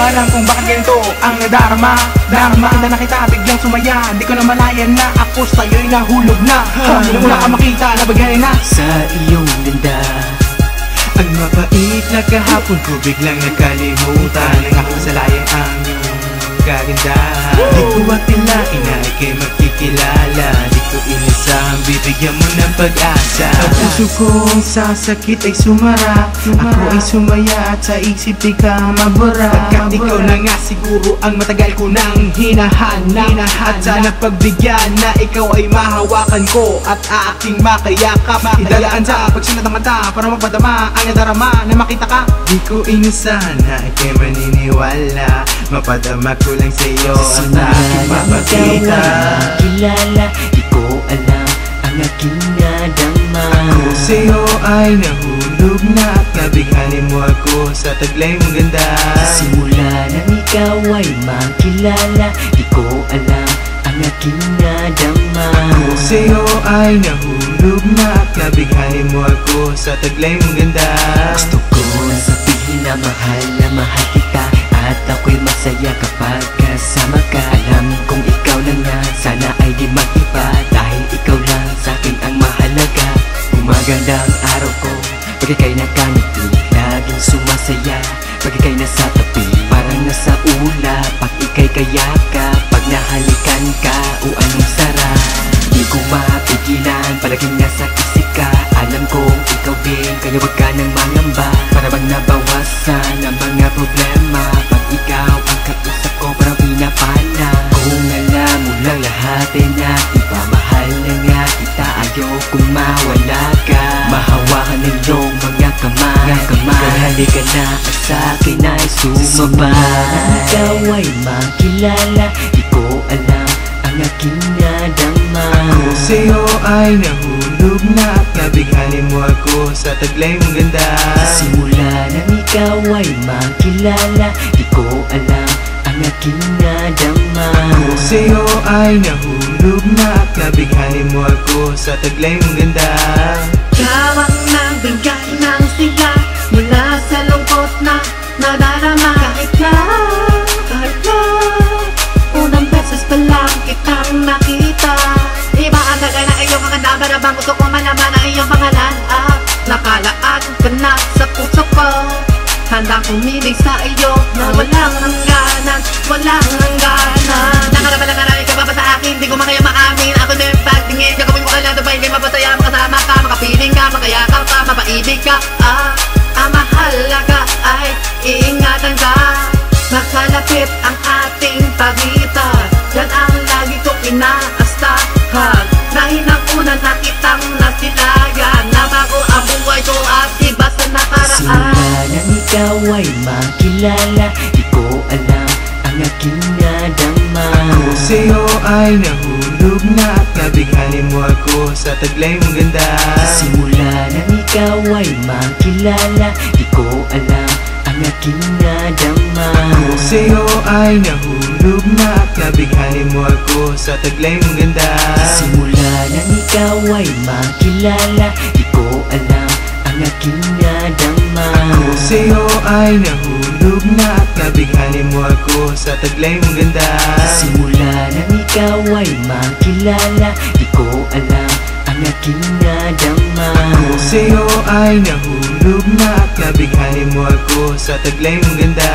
alam kung bakit ganito ang nadarama. Makita na kita, biglang sumaya. Di ko na malayan na ako sa'yo'y nahulog na. Nung una ka makita, nabagay na sa iyong ganda. Ang mapait na kahapon ko biglang nakalimutan. Ang aking kasalayan ang iyong kagandahan. Di ko akalain na ika'y magkikilala. Di ko inasahang bibigyan mo ng pag-asa. Ang puso kong sasakit ay sumara. Ako ay sumaya at sa isip di ka mabura. Pagkat ikaw na nga siguro ang matagal ko nang hinahanap. At sana pagbigyan na ikaw ay mahawakan ko at aking makayakap. Idalaan sa pagsunod ng mata para magpadama ang nadarama na makita ka. Di ko inasahan na ika'y maniniwala. Mapadama ko lang sa'yo ang aking mapakita. Kilala, di ko alam ang aking nadama. Ako sa'yo ay nahulog na at nabighanin mo ako sa taglay mong ganda. Simula nang ikaw ay makilala, di ko alam ang aking nadama. Ako sa'yo ay nahulog na at nabighanin mo ako sa taglay mong ganda. Gusto ko sabihin na mahal kita at ako'y masaya kapag kasama ka. Alam kong ikaw lang na, sana ay di mag-iba. Dahil ikaw lang sa'kin ang mahalaga. Gumaganda ang araw ko pag ika'y nakangiti. Laging sumasaya pag ika'y nasa tabi. Parang nasa ulap pag ika'y kayakap. Pag nahalikan ka, o anong sarap. Di ko mapigilan, palaging nasa isip ka. Alam kong ikaw din, kaya wag ka nang mangamba. Para bang nabawasan ang mga problema. Pag ikaw ang kausap ko, parang pinapala. Kung alam mo lang lahat ay nakipamahal na nga kita. Ayokong mawala ka, mahawakan ng iyong mga kamay. Kaya halika na at sa'kin ay sumabay. Ikaw ay makilala, di ko alam ang aking nadama. Ako sa'yo ay nahulog na at nabighanin mo ako sa taglay mong ganda. Simula nang ikaw ay makilala, di ko alam ang aking nadama. Ako sa'yo ay nahulog na at nabighanin mo ako sa taglay mong ganda. Ikaw ang nagbigay ng sigla mula sa lungkot na nadarama. Kahit na unang beses pa lang kitang nakita. Iba ang lagay na iyong kagandaan. Barabang gusto ko malaman ang iyong pangalan. At nakalaan ka na sa puso ko. Handang pumilig sa iyo na walang hangganan. Nakarama lang karami ka pa sa akin, di ko makaya maamin. Ako na yung pagtingin, gagawin ko ka lang. Dubay kay mapasaya, makasama ka, makapiling ka, makayakap ka, mapaibig ka. Mahalaga ay iingatan ka. Makalapit ang ating pagitan. Yan ang lagi kong inaasahan. Dahil ang una na kitang nasilayan. Na bago ang buhay ko at iba sa nakaraan. Simula nang ikaw ay makilala, di ko alam ang aking nadama. Ako sa'yo ay nahulog na at nabighanin mo ako sa taglay mong ganda. Simula nang ikaw ay makilala, di ko alam ang aking nadama. Ako sa'yo ay nahulog na at nabighanin mo ako sa taglay mong ganda. Simula nang ikaw ay makilala, di ko alam ang aking nadama. Ako sa'yo ay nahulog na at nabighanin mo ako sa taglay mong ganda. Simula nang ikaw ay makilala, di ko alam ang aking nadama. Ako sa'yo ay nahulog na at nabighanin mo ako sa taglay mong ganda.